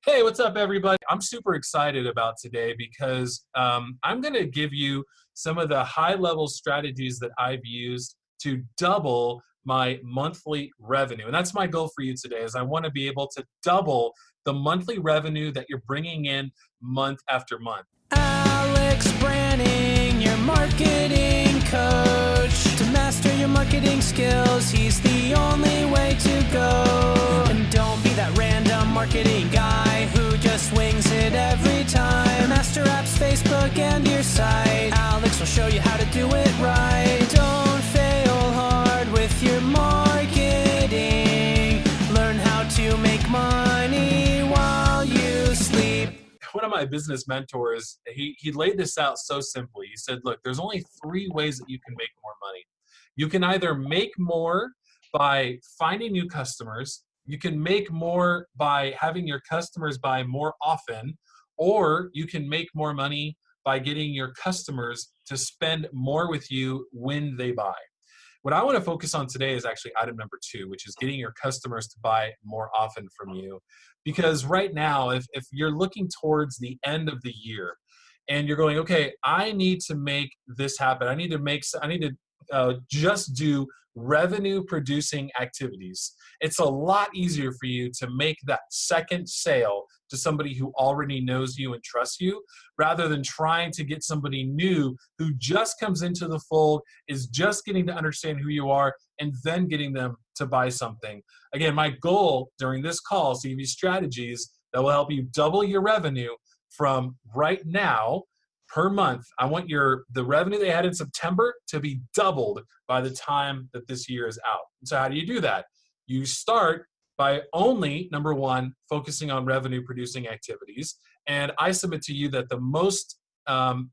Hey, what's up, everybody? I'm super excited about today because I'm going to give you some of the high-level strategies that I've used to double my monthly revenue. And that's my goal for you today, is I want to be able to double the monthly revenue that you're bringing in month after month. Alex Branning, your marketing coach. To master your marketing skills, he's the only way to go. And don't be that random marketing guy who just wings it every time. Master apps, Facebook, and your site. Alex will show you how to do it right. Don't fail hard with your marketing. Learn how to make money while you sleep. One of my business mentors, he laid this out so simply. He said, look, there's only three ways that you can make more money. You can either make more by finding new customers, you can make more by having your customers buy more often, or you can make more money by getting your customers to spend more with you when they buy. What I want to focus on today is actually item number 2, which is getting your customers to buy more often from you. Because right now, if you're looking towards the end of the year and you're going, okay, I need to make this happen. I need to just do revenue producing activities. It's a lot easier for you to make that second sale to somebody who already knows you and trusts you, rather than trying to get somebody new who just comes into the fold, is just getting to understand who you are, and then getting them to buy something. Again, my goal during this call is to give you strategies that will help you double your revenue from right now per month. I want the revenue they had in September to be doubled by the time that this year is out. So how do you do that? You start by only, number one, focusing on revenue producing activities. And I submit to you that the most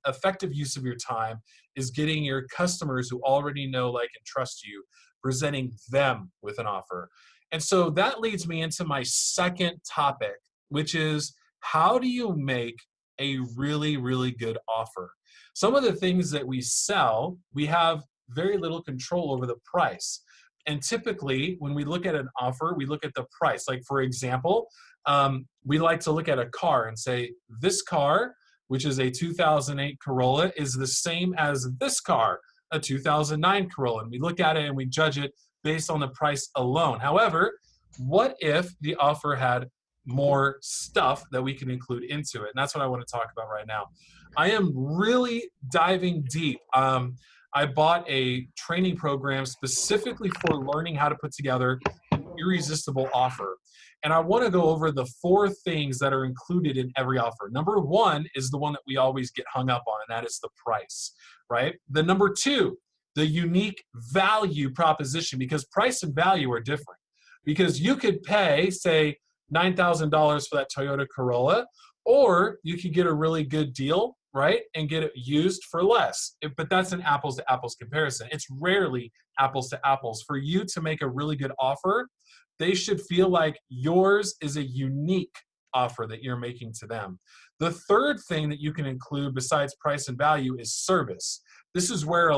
effective use of your time is getting your customers who already know, like, and trust you, presenting them with an offer. And so that leads me into my second topic, which is, how do you make a really, really good offer? Some of the things that we sell, we have very little control over the price. And typically, when we look at an offer, we look at the price. Like, for example, we like to look at a car and say, this car, which is a 2008 Corolla, is the same as this car, a 2009 Corolla. And we look at it and we judge it based on the price alone. However, what if the offer had more stuff that we can include into it? And that's what I want to talk about right now. I am really diving deep. I bought a training program specifically for learning how to put together an irresistible offer. And I want to go over the 4 things that are included in every offer. Number 1 is the one that we always get hung up on, and that is the price, right? The number 2, the unique value proposition, because price and value are different. Because you could pay, say, $9,000 for that Toyota Corolla, or you could get a really good deal, right, and get it used for less. But that's an apples to apples comparison. It's rarely apples to apples. For you to make a really good offer, they should feel like yours is a unique offer that you're making to them. The third thing that you can include besides price and value is service. This is where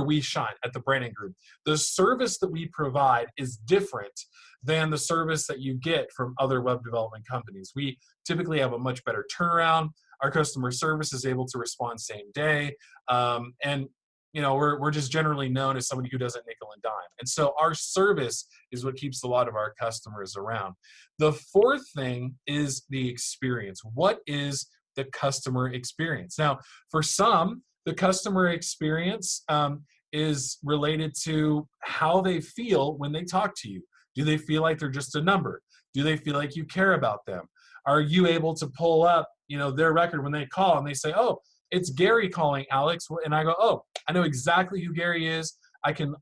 we shine at the Branning Group. The service that we provide is different than the service that you get from other web development companies. We typically have a much better turnaround. Our customer service is able to respond same day, and we're just generally known as somebody who doesn't nickel and dime. And so our service is what keeps a lot of our customers around. The fourth thing is the experience. What is the customer experience? Now, for some, the customer experience is related to how they feel when they talk to you. Do they feel like they're just a number? Do they feel like you care about them? Are you able to pull up, their record when they call and they say, oh, it's Gary calling, Alex? And I go, oh, I know exactly who Gary is. I can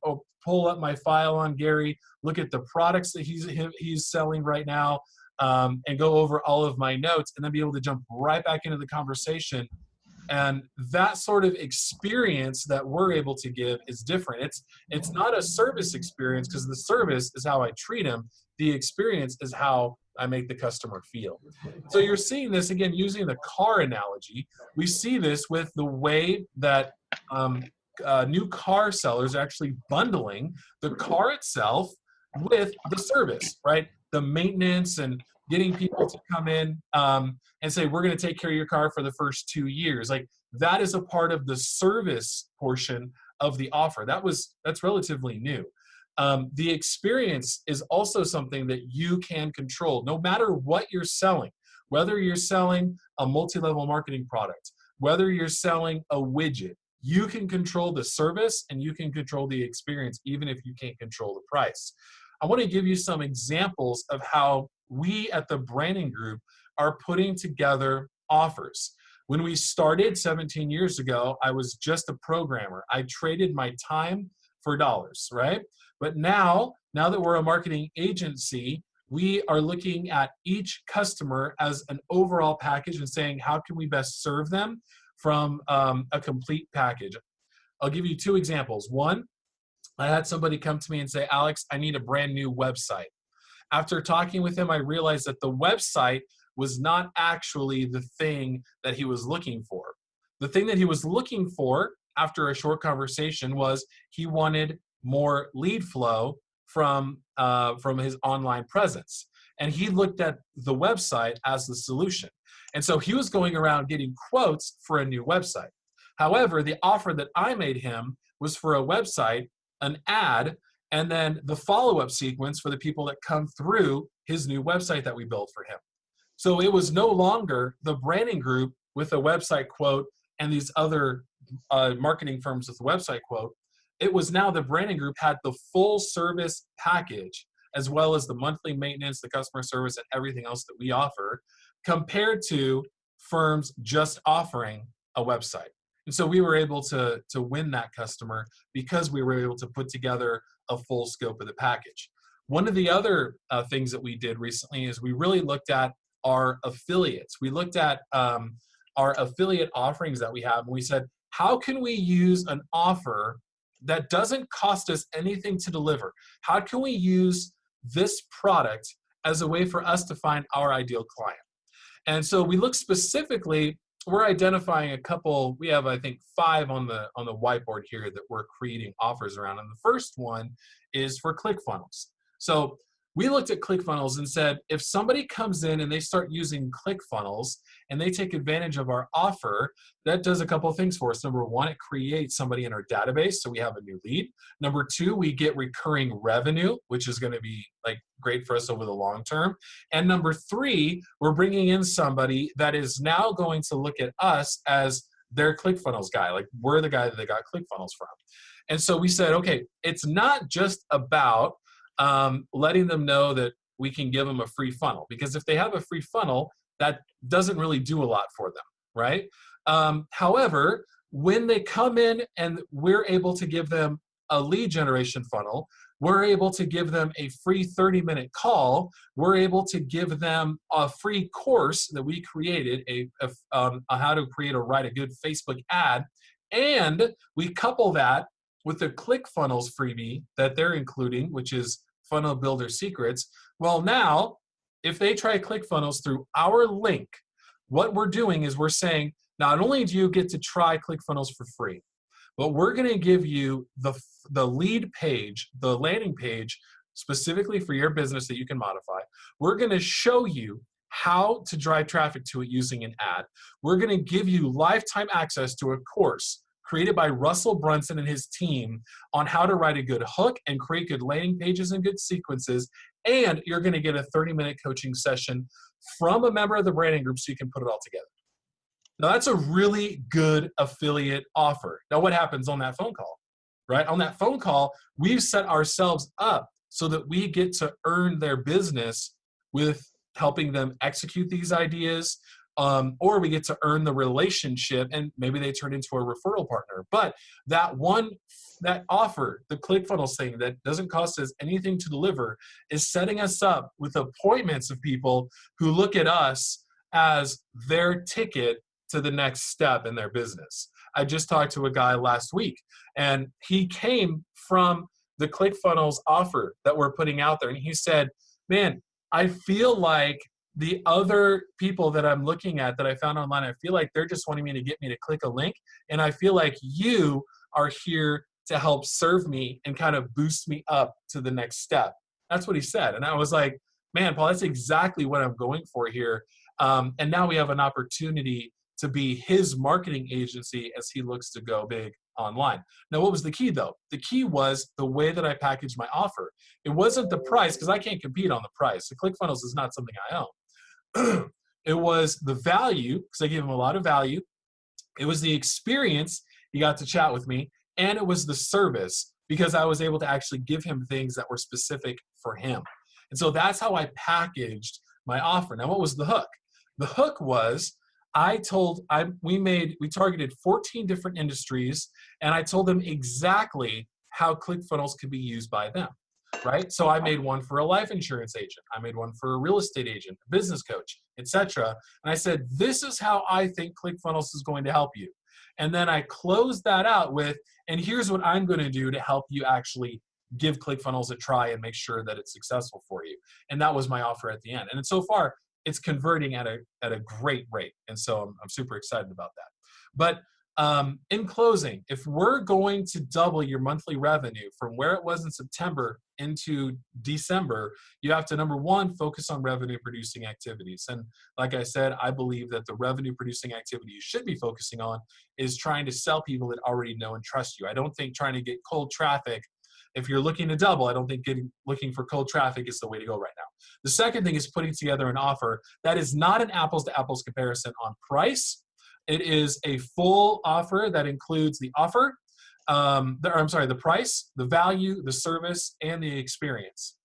pull up my file on Gary, look at the products that he's selling right now, and go over all of my notes, and then be able to jump right back into the conversation. And that sort of experience that we're able to give is different. It's not a service experience, because the service is how I treat them. The experience is how I make the customer feel. So you're seeing this, again, using the car analogy. We see this with the way that new car sellers are actually bundling the car itself with the service, right? The maintenance and getting people to come in and say, we're going to take care of your car for the first 2 years. Like that is a part of the service portion of the offer. That's relatively new. The experience is also something that you can control no matter what you're selling, whether you're selling a multi-level marketing product, whether you're selling a widget. You can control the service and you can control the experience, even if you can't control the price. I want to give you some examples of how we at the Branning Group are putting together offers. When we started 17 years ago, I was just a programmer. I traded my time for dollars, right? But now that we're a marketing agency, we are looking at each customer as an overall package and saying, how can we best serve them from a complete package? I'll give you 2 examples. One, I had somebody come to me and say, Alex, I need a brand new website. After talking with him, I realized that the website was not actually the thing that he was looking for. The thing that he was looking for after a short conversation was he wanted more lead flow from his online presence. And he looked at the website as the solution. And so he was going around getting quotes for a new website. However, the offer that I made him was for a website, an ad, and then the follow-up sequence for the people that come through his new website that we built for him. So it was no longer the Branning Group with a website quote and these other marketing firms with a website quote. It was now the Branning Group had the full service package, as well as the monthly maintenance, the customer service, and everything else that we offer, compared to firms just offering a website. And so we were able to win that customer because we were able to put together a full scope of the package. One of the other things that we did recently is we really looked at our affiliates. We looked at our affiliate offerings that we have, and we said, how can we use an offer that doesn't cost us anything to deliver? How can we use this product as a way for us to find our ideal client? And so we look specifically, we're identifying a couple, we have, I think, 5 on the whiteboard here that we're creating offers around. And the first one is for ClickFunnels. So we looked at ClickFunnels and said, if somebody comes in and they start using ClickFunnels and they take advantage of our offer, that does a couple of things for us. Number 1, it creates somebody in our database, so we have a new lead. Number 2, we get recurring revenue, which is going to be like great for us over the long term. And number 3, we're bringing in somebody that is now going to look at us as their ClickFunnels guy. Like we're the guy that they got ClickFunnels from. And so we said, okay, it's not just about letting them know that we can give them a free funnel, because if they have a free funnel, that doesn't really do a lot for them, right? However, when they come in and we're able to give them a lead generation funnel, we're able to give them a free 30-minute call. We're able to give them a free course that we created, a how to create or write a good Facebook ad, and we couple that with the ClickFunnels freebie that they're including, which is Funnel Builder Secrets. Well, now, if they try ClickFunnels through our link, what we're doing is we're saying, not only do you get to try ClickFunnels for free, but we're going to give you the lead page, the landing page, specifically for your business that you can modify. We're going to show you how to drive traffic to it using an ad. We're going to give you lifetime access to a course created by Russell Brunson and his team on how to write a good hook and create good landing pages and good sequences. And you're going to get a 30-minute coaching session from a member of the Branning Group so you can put it all together. Now, that's a really good affiliate offer. Now, what happens on that phone call, right? On that phone call, we've set ourselves up so that we get to earn their business with helping them execute these ideas, or we get to earn the relationship and maybe they turn into a referral partner. But that offer, the ClickFunnels thing that doesn't cost us anything to deliver, is setting us up with appointments of people who look at us as their ticket to the next step in their business. I just talked to a guy last week, and he came from the ClickFunnels offer that we're putting out there. And he said, man, I feel like the other people that I'm looking at that I found online, I feel like they're just wanting me to get me to click a link. And I feel like you are here to help serve me and kind of boost me up to the next step. That's what he said. And I was like, man, Paul, that's exactly what I'm going for here. And now we have an opportunity to be his marketing agency as he looks to go big online. Now, what was the key though? The key was the way that I packaged my offer. It wasn't the price, because I can't compete on the price. The ClickFunnels is not something I own. It was the value, because I gave him a lot of value. It was the experience, he got to chat with me, and it was the service, because I was able to actually give him things that were specific for him. And so that's how I packaged my offer. Now, what was the hook? The hook was we targeted 14 different industries, and I told them exactly how ClickFunnels could be used by them, right? So I made one for a life insurance agent. I made one for a real estate agent, a business coach, etc. And I said, this is how I think ClickFunnels is going to help you. And then I closed that out with, and here's what I'm going to do to help you actually give ClickFunnels a try and make sure that it's successful for you. And that was my offer at the end. And so far, it's converting at a great rate. And so I'm super excited about that. But in closing, if we're going to double your monthly revenue from where it was in September into December, you have to, number one, focus on revenue producing activities. And like I said, I believe that the revenue producing activity you should be focusing on is trying to sell people that already know and trust you. I don't think trying to get cold traffic, if you're looking to double, I don't think looking for cold traffic is the way to go right now. The second thing is putting together an offer that is not an apples to apples comparison on price. It is a full offer that includes the offer, the price, the value, the service, and the experience.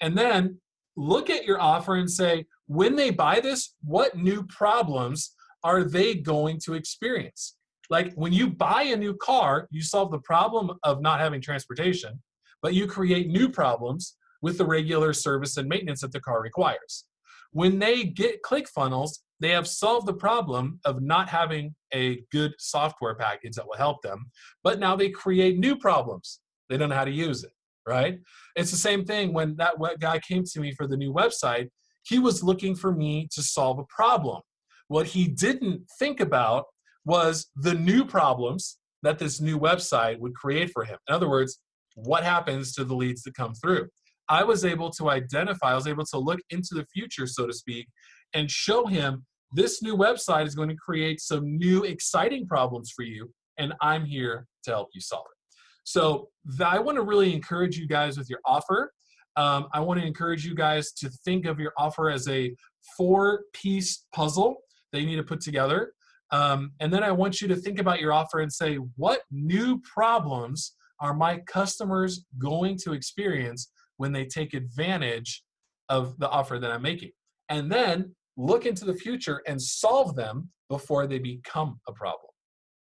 And then look at your offer and say, when they buy this, what new problems are they going to experience? Like when you buy a new car, you solve the problem of not having transportation, but you create new problems with the regular service and maintenance that the car requires. When they get ClickFunnels, they have solved the problem of not having a good software package that will help them, but now they create new problems. They don't know how to use it, right? It's the same thing when that guy came to me for the new website. He was looking for me to solve a problem. What he didn't think about was the new problems that this new website would create for him. In other words, what happens to the leads that come through? I was able to look into the future, so to speak, and show him this new website is going to create some new exciting problems for you, and I'm here to help you solve it. So I want to really encourage you guys with your offer. I want to encourage you guys to think of your offer as a 4-piece puzzle that you need to put together. And then I want you to think about your offer and say, what new problems are my customers going to experience when they take advantage of the offer that I'm making? And then look into the future and solve them before they become a problem.